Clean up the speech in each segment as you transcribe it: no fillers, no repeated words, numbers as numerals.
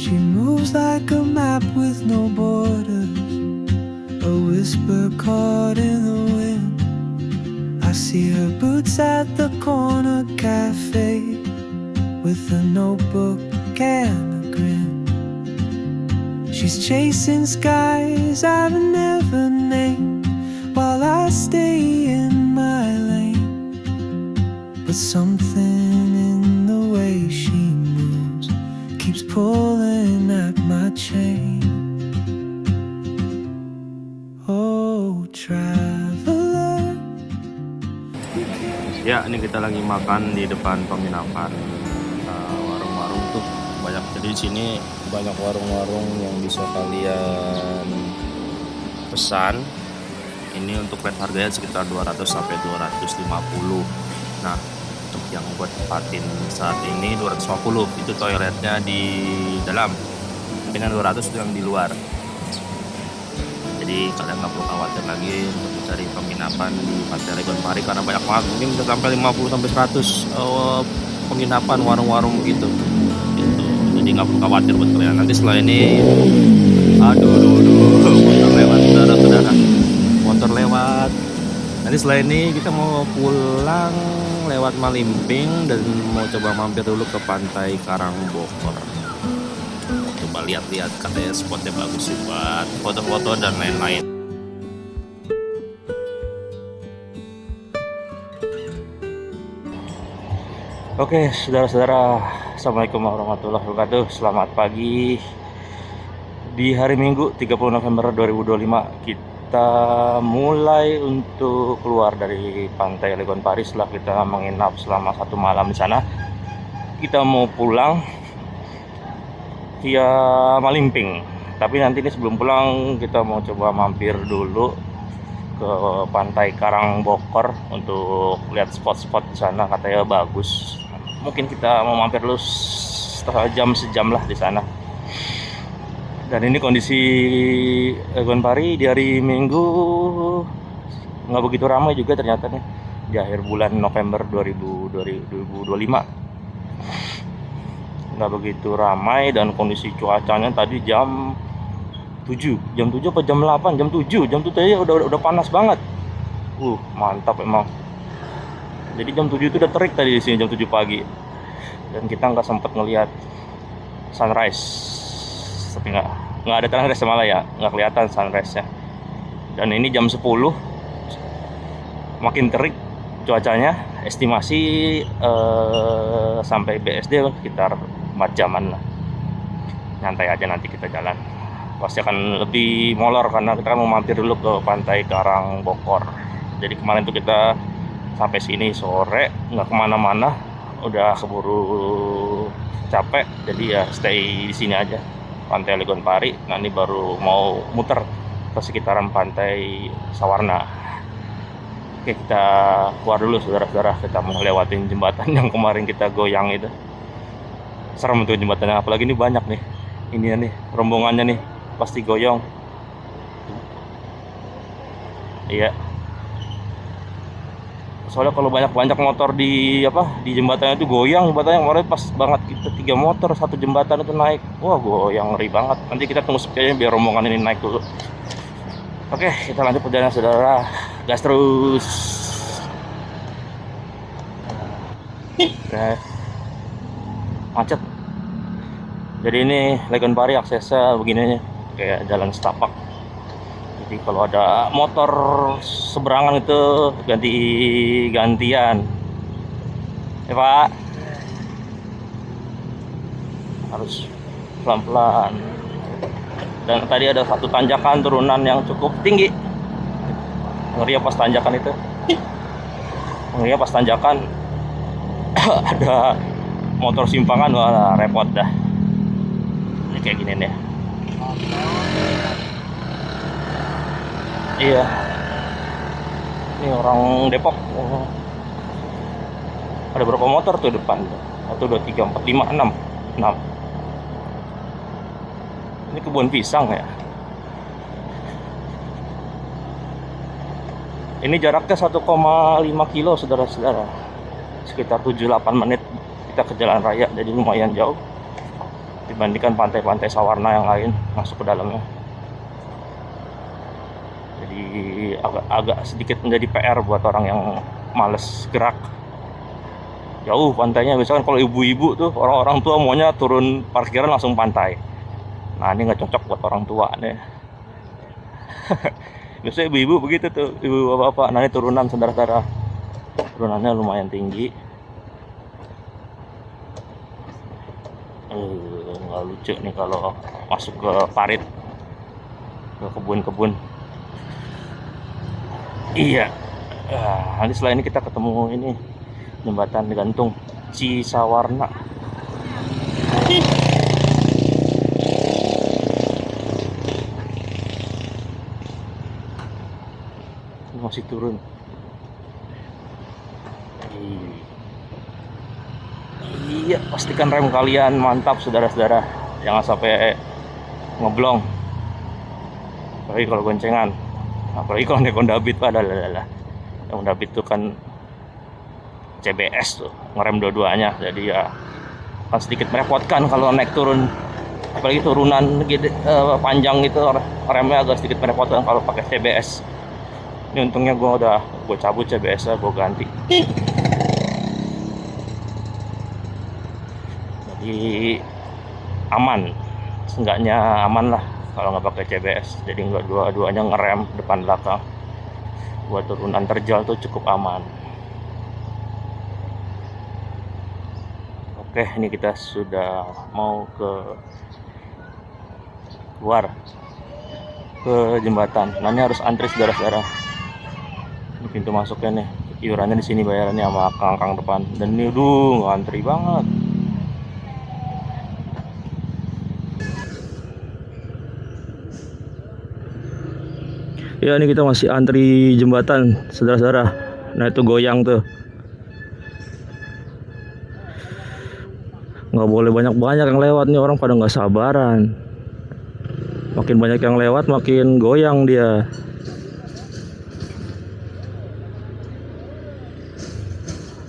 She moves like a map with no borders, a whisper caught in the wind. I see her boots at the corner cafe, with a notebook and a grin. She's chasing skies I've never named, while I stay in my lane. But something in the way she moves keeps pulling at my chain. Oh, traveler. Ya, ini kita lagi makan di depan penginapan. Warung-warung tuh banyak. Jadi di sini banyak warung-warung yang bisa kalian pesan. Ini untuk rate harganya sekitar 200 sampai 250. Nah, untuk yang buat tempatin saat ini 250. Itu toiletnya di dalam. Dengan 200 itu yang di luar. Jadi kalian nggak perlu khawatir lagi untuk mencari penginapan di Pantai Legon Pari, karena banyak banget, mungkin bisa sampai 50 sampai 100 penginapan warung-warung gitu. Jadi nggak perlu khawatir buat kalian. Nanti setelah ini, aduh, motor lewat, saudara-saudara, motor lewat. Nanti setelah ini kita mau pulang lewat Malimping dan mau coba mampir dulu ke Pantai Karangbokor. Coba lihat-lihat, katanya spotnya bagus sih buat foto-foto dan lain-lain. Oke, saudara-saudara, assalamualaikum warahmatullahi wabarakatuh. Selamat pagi di hari Minggu 30 November 2025. Kita mulai untuk keluar dari Pantai Legon Pari setelah kita menginap selama 1 malam di sana. Kita mau pulang via Malimping, tapi nanti ini sebelum pulang kita mau coba mampir dulu ke Pantai Karangbokor untuk lihat spot-spot di sana, katanya bagus. Mungkin kita mau mampir dulu setengah jam, sejam lah di sana. Dan ini kondisi Legon Pari di hari Minggu nggak begitu ramai juga ternyata nih, di akhir bulan November 2025. Nggak begitu ramai, dan kondisi cuacanya tadi jam 7 apa jam 8, jam 7 aja udah panas banget. Mantap emang. Jadi jam 7 itu udah terik tadi di sini, jam 7 pagi. Dan kita nggak sempat ngelihat sunrise. Tapi nggak ada sunrise malah ya, nggak kelihatan sunrise-nya. Dan ini jam 10, makin terik cuacanya. Estimasi sampai BSD sekitar 4 jaman lah. Nyantai aja, nanti kita jalan. Pasti akan lebih molor karena kita mau mampir dulu ke Pantai Karangbokor. Jadi kemarin tuh kita sampai sini sore, nggak kemana-mana, udah keburu capek. Jadi ya stay di sini aja, Pantai Legon Pari. Nanti baru mau muter ke sekitaran Pantai Sawarna. Oke, kita keluar dulu saudara-saudara. Kita mau lewatin jembatan yang kemarin kita goyang itu. Serem tuh jembatannya, apalagi ini banyak nih. Ini nih rombongannya nih, pasti goyang. Iya. Soalnya kalau banyak motor di jembatannya itu goyang. Jembatannya kemarin pas banget, kita 3 motor satu jembatan itu naik. Wah, goyang, ngeri banget. Nanti kita tunggu sepedanya biar rombongan ini naik dulu. Oke, kita lanjut perjalanan saudara. Gas terus. Oke. Macet. Jadi ini Legon Pari aksesnya begini, kayak jalan setapak. Jadi kalau ada motor seberangan itu ganti-gantian. Pak, harus pelan-pelan. Dan tadi ada satu tanjakan turunan yang cukup tinggi. Ngeri pas tanjakan itu. Ngeri pas tanjakan ada motor simpangan, wah repot dah. Ini kayak gini nih. Iya. Ini orang Depok. Ada berapa motor tuh depan? 1, 2, 3, 4, 5, 6. Ini kebun pisang ya. Ini jaraknya 1,5 kilo saudara-saudara. Sekitar 7-8 menit kita ke jalan raya, jadi lumayan jauh. dibandingkan pantai-pantai Sawarna yang lain masuk ke dalamnya. Jadi agak sedikit menjadi PR buat orang yang males gerak. Jauh pantainya, biasanya kalau ibu-ibu tuh, orang-orang tua maunya turun parkiran langsung pantai. Nah ini nggak cocok buat orang tua nih. Biasanya ibu-ibu begitu tuh, ibu bapak. Nah ini turunan saudara-saudara, turunannya lumayan tinggi. Nggak lucu nih kalau masuk ke parit, ke kebun-kebun. Iya. Nanti setelah ini kita ketemu ini jembatan gantung Cisawarna. Masih turun. Iya, pastikan rem kalian mantap saudara-saudara, jangan sampai ngeblong. Apalagi kalau goncengan, apalagi kalau naik Honda Beat, padahal Honda Beat itu kan CBS tuh, ngerem dua-duanya, jadi ya akan sedikit merepotkan kalau naik turun, apalagi turunan gede, panjang itu remnya agak sedikit merepotkan kalau pakai CBS. Ini untungnya gue cabut CBS-nya, gue ganti. Jadi aman, seenggaknya aman lah kalau nggak pakai CBS. Jadi nggak dua-duanya ngerem depan belakang. Buat turunan terjal tuh cukup aman. Oke, ini kita sudah mau keluar ke jembatan. Nah ini harus antri saudara-saudara. Ini pintu masuknya nih, iurannya di sini bayarannya sama kang-kang depan. Dan ini ngantri banget. Ya ini kita masih antri jembatan saudara-saudara. Nah itu goyang tuh, nggak boleh banyak-banyak yang lewat nih, orang pada nggak sabaran. Makin banyak yang lewat makin goyang dia.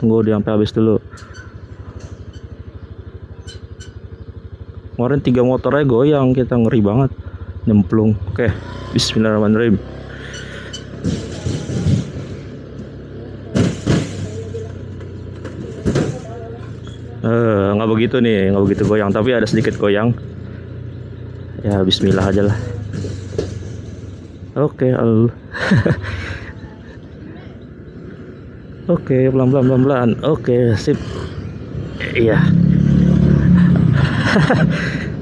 Tunggu dia sampai habis dulu. Kemarin 3 motornya goyang, kita ngeri banget, nyemplung. Oke, bismillahirrahmanirrahim. Nggak begitu nih, nggak begitu goyang, tapi ada sedikit goyang. Ya bismillah aja lah. Oke, Oke, pelan-pelan. Oke, sip. Iya.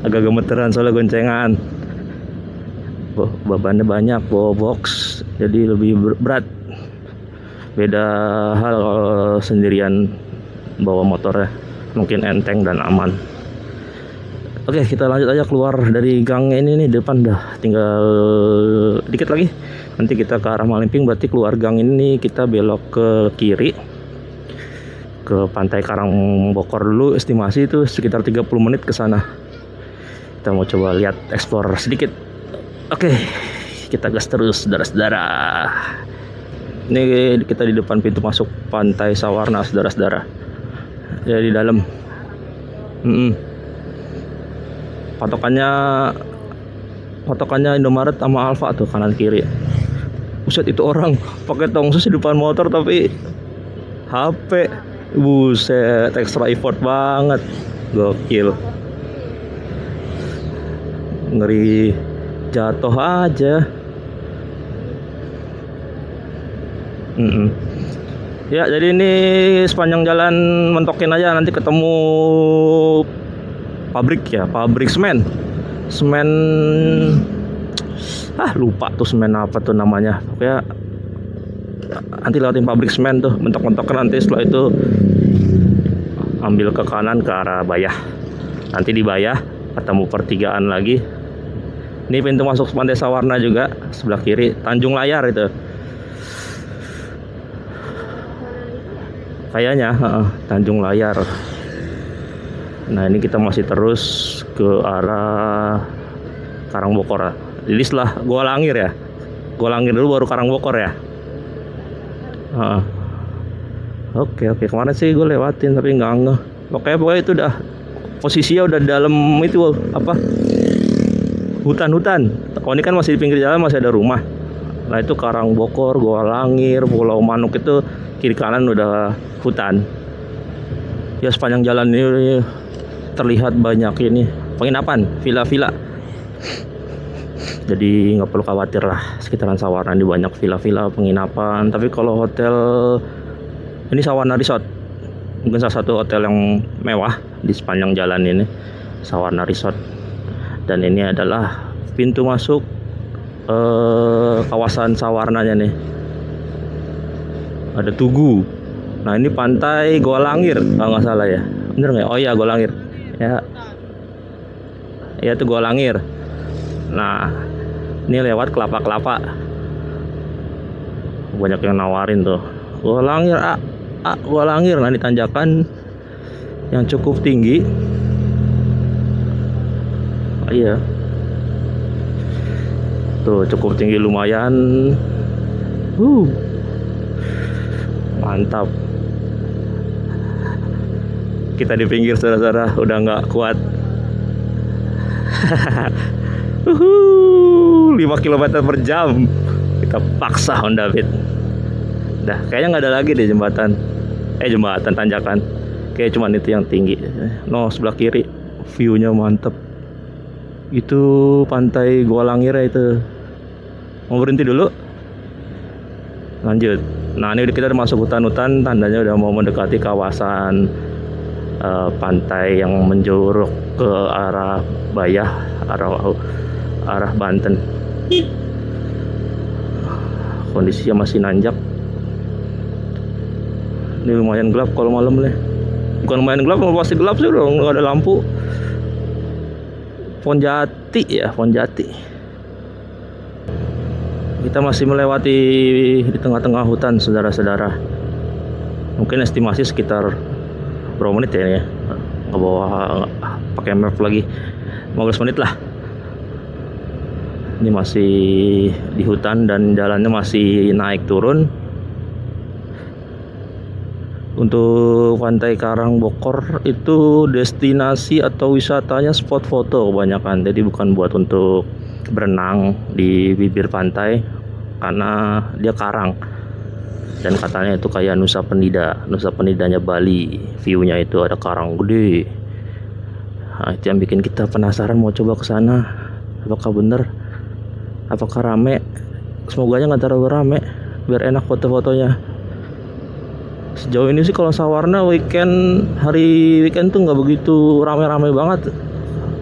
Agak gemeteran soalnya goncengan. Bebannya banyak, bawa box, jadi lebih berat. Beda hal kalau sendirian bawa motornya, mungkin enteng dan aman. Oke, kita lanjut aja keluar dari gang ini nih, depan dah tinggal dikit lagi. Nanti kita ke arah Malimping, berarti keluar gang ini kita belok ke kiri ke pantai Karangbokor dulu. Estimasi itu sekitar 30 menit ke sana. Kita mau coba lihat, explore sedikit. Oke, kita gas terus saudara-saudara. Ini kita di depan pintu masuk pantai Sawarna saudara-saudara. Ya di dalam. Patokannya Indomaret sama Alfa tuh kanan kiri. Buset, itu orang pakai tongsos di depan motor tapi HP. Buset, extra effort banget. Gokil. Ngeri jatuh aja. Ya, jadi ini sepanjang jalan mentokin aja, nanti ketemu pabrik semen. Lupa tuh semen apa tuh namanya. Pokoknya nanti lewatin pabrik semen tuh, mentok-mentokan. Nanti setelah itu ambil ke kanan ke arah Bayah. Nanti di Bayah ketemu pertigaan lagi. Ini pintu masuk pantai Sawarna juga, sebelah kiri Tanjung Layar itu. Kayaknya Tanjung Layar. Nah ini kita masih terus ke arah Karangbokor. Jadi setelah Gua Langir dulu baru Karangbokor ya. Oke, kemarin sih gue lewatin tapi nggak ngeh. Pokoknya itu udah posisinya udah dalam itu apa? Hutan-hutan. Oh ini kan masih di pinggir jalan, masih ada rumah. Nah itu Karangbokor, Goa Langir, Pulau Manuk itu kiri kanan udah hutan. Ya sepanjang jalan ini terlihat banyak ini penginapan, villa-villa. Jadi nggak perlu khawatir lah, sekitaran Sawarna ini banyak villa-villa penginapan. Tapi kalau hotel ini Sawarna Resort, mungkin salah satu hotel yang mewah di sepanjang jalan ini, Sawarna Resort. Dan ini adalah pintu masuk kawasan Sawarnanya nih. Ada Tugu. Nah ini pantai Goa Langir kalau nggak salah ya, bener nggak? Oh iya Goa Langir. Ya, ya itu Goa Langir. Nah ini lewat kelapa-kelapa. Banyak yang nawarin tuh. Goa Langir, Goa Langir. Nah ini tanjakan yang cukup tinggi. Oh, iya. Tuh cukup tinggi lumayan. Mantap. Kita di pinggir saudara-saudara, udah nggak kuat. 5 km per jam. Kita paksa Honda Beat. Dah, kayaknya nggak ada lagi deh jembatan. Jembatan tanjakan. Kayak cuman itu yang tinggi. No, sebelah kiri view-nya mantep. Itu pantai Goa Langir itu. Mau berhenti dulu? Lanjut. Nah ini kita udah masuk hutan-hutan, tandanya udah mau mendekati kawasan pantai yang menjuruk ke arah Bayah, arah Banten. Kondisinya masih nanjak. Ini lumayan gelap kalau malam nih. Bukan lumayan gelap, pasti gelap sih, udah nggak ada lampu. Ponjati ya, Ponjati. Kita masih melewati di tengah-tengah hutan, saudara-saudara. Mungkin estimasi sekitar berapa menit ya, nggak bawa pakai map lagi, 15 menit lah. Ini masih di hutan dan jalannya masih naik turun. Untuk pantai Karangbokor itu destinasi atau wisatanya spot foto kebanyakan, jadi bukan buat untuk berenang di bibir pantai karena dia karang. Dan katanya itu kayak Nusa Penidanya Bali, view-nya itu ada karang gede. Nah, itu yang bikin kita penasaran mau coba ke sana. Apakah bener? Apakah rame? Semoganya nggak terlalu rame, biar enak foto-fotonya. Sejauh ini sih kalau Sawarna hari weekend tuh nggak begitu rame-rame banget.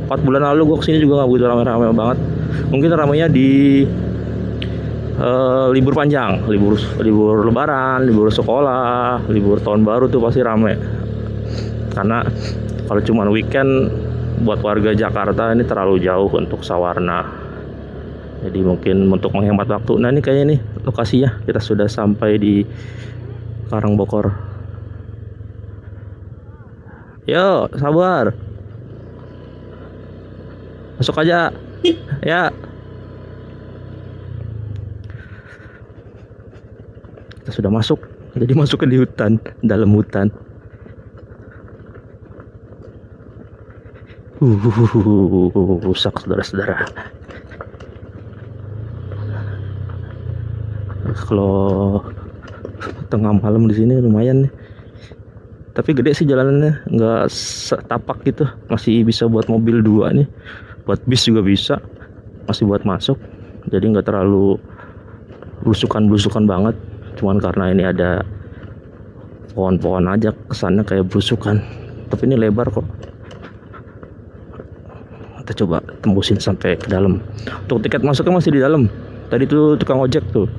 4 bulan lalu gue kesini juga nggak begitu rame-rame banget. Mungkin ramenya di libur panjang, libur lebaran, libur sekolah, libur tahun baru tuh pasti rame. Karena kalau cuma weekend buat warga Jakarta ini terlalu jauh untuk Sawarna. Jadi mungkin untuk menghemat waktu. Nah ini kayaknya nih lokasinya, kita sudah sampai di Karangbokor. Yo, sabar. Masuk aja. Ya. Kita sudah masuk. Jadi masuk di hutan, dalam hutan. Rusak saudara-saudara. Kalau tengah malam di sini lumayan nih. Tapi gede sih jalanannya, nggak setapak gitu. Masih bisa buat mobil 2 nih. Buat bis juga bisa. Masih buat masuk. Jadi nggak terlalu blusukan banget. Cuman karena ini ada pohon-pohon aja kesannya kayak blusukan. Tapi ini lebar kok. Kita coba tembusin sampai ke dalam. Untuk tiket masuknya masih di dalam. Tadi tuh tukang ojek tuh.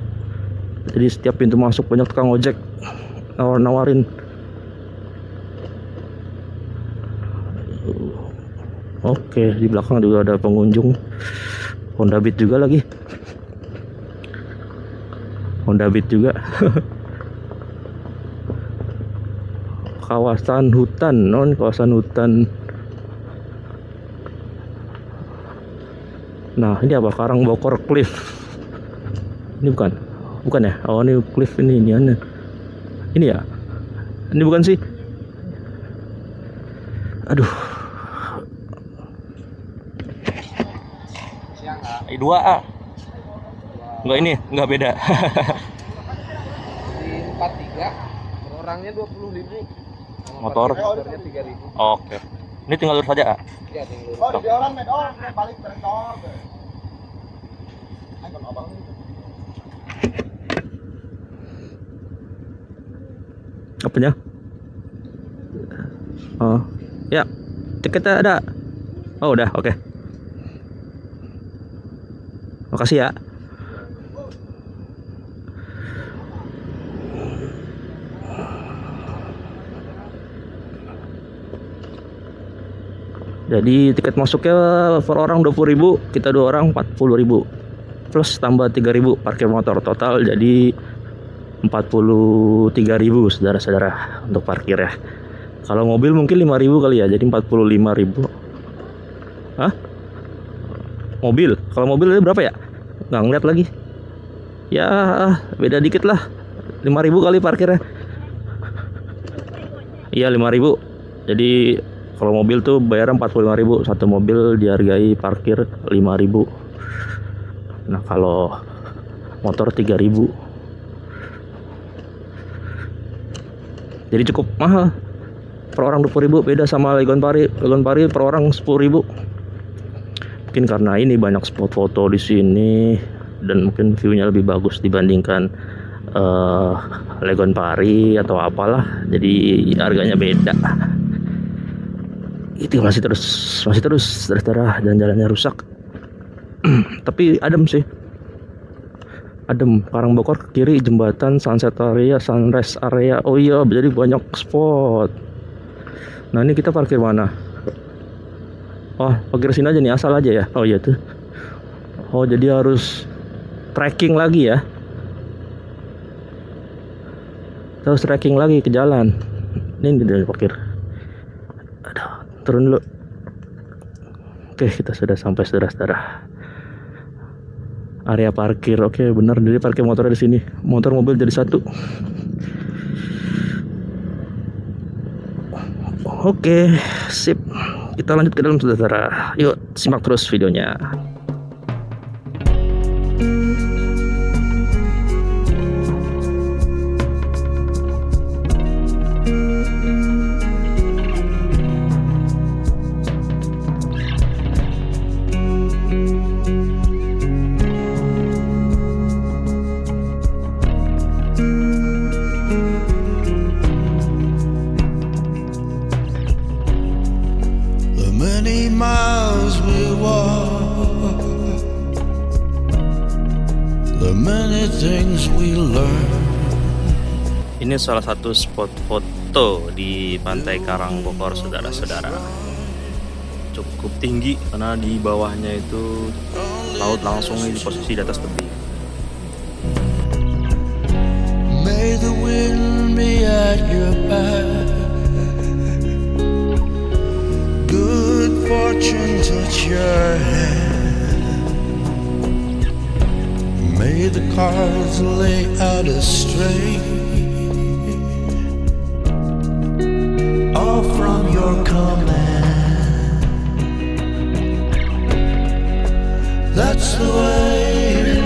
Jadi setiap pintu masuk banyak tukang ojek nawarin. Oke, di belakang juga ada pengunjung. Honda Beat juga lagi. Honda Beat juga. Kawasan hutan, kawasan hutan. Nah, ini apa? Karangbokor Cliff. Ini bukan ya? Oh, ini cliff ini ya. Ini bukan sih? Aduh, 2A. Enggak ini, enggak beda. Di 43 per orangnya 20.000. Motor? Motornya 3.000. Oke. Ini tinggal lurus saja, A? Iya, tinggal. Oh, di orang medor, balik berendor. Ayo abang. Apanya? Oh, ya. Tiketnya ada. Oh, udah, oke. Makasih ya. Jadi tiket masuknya per orang 20.000, kita 2 orang 40.000. Plus tambah 3.000 parkir motor, total jadi 43.000 saudara-saudara untuk parkir ya. Kalau mobil mungkin 5.000 kali ya, jadi 45.000. Hah? Mobil? Kalau mobil berapa ya? Nggak ngeliat lagi. Ya beda dikit lah. 5.000 kali parkirnya. Iya 5.000. Jadi kalau mobil tuh bayar 45.000, satu mobil dihargai parkir 5.000. Nah kalau motor 3.000. Jadi cukup mahal. Per orang 20.000, beda sama Legon Pari. Legon Pari per orang 10.000. Mungkin karena ini banyak spot foto di sini dan mungkin view-nya lebih bagus dibandingkan Legon Pari atau apalah. Jadi harganya beda. Itu masih terus saudara, jalan-jalannya rusak. Tapi adem sih, adem. Karangbokor ke kiri, jembatan, sunset area, sunrise area. Oh iya, jadi banyak spot. Nah ini kita parkir mana? Oh, parkir sini aja nih, asal aja ya. Oh iya tuh. Oh jadi harus trekking lagi ya. Terus trekking lagi ke jalan. Ini dia parkir. Aduh, turun dulu. Oke, kita sudah sampai saudara-saudara. Area parkir, oke benar, jadi parkir motornya di sini. Motor mobil jadi satu. Oke, sip. Kita lanjut ke dalam saudara. Yuk, simak terus videonya. Many miles we walk, the many things we learn. Ini salah satu spot foto di Pantai Karangbokor saudara-saudara. Cukup tinggi karena di bawahnya itu laut langsung di posisi di atas tebing. May the wind be at your back, good fortune touch your hand. May the cards lay out astray, all from your command. That's the way it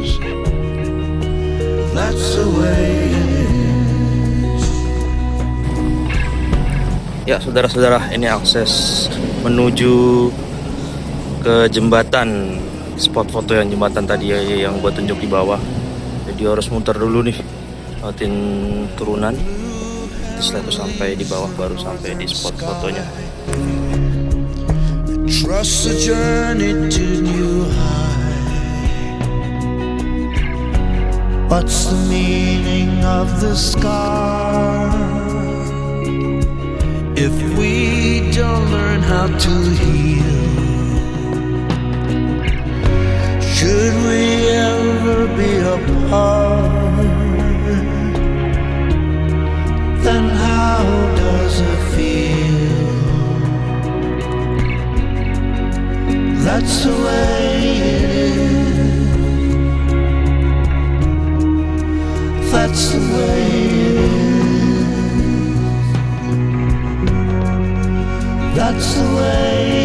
is. That's the way it is. Ya saudara-saudara, ini akses menuju ke jembatan. Spot foto yang jembatan tadi ya, yang gua tunjuk di bawah. Jadi harus muter dulu nih, lewatin turunan. Setelah itu sampai di bawah baru sampai di spot fotonya. Trust the journey to new heights. What's the meaning of the scar if we don't learn how to heal? Should we ever be apart, then how does it feel? That's the way it is. That's the way it is. That's the way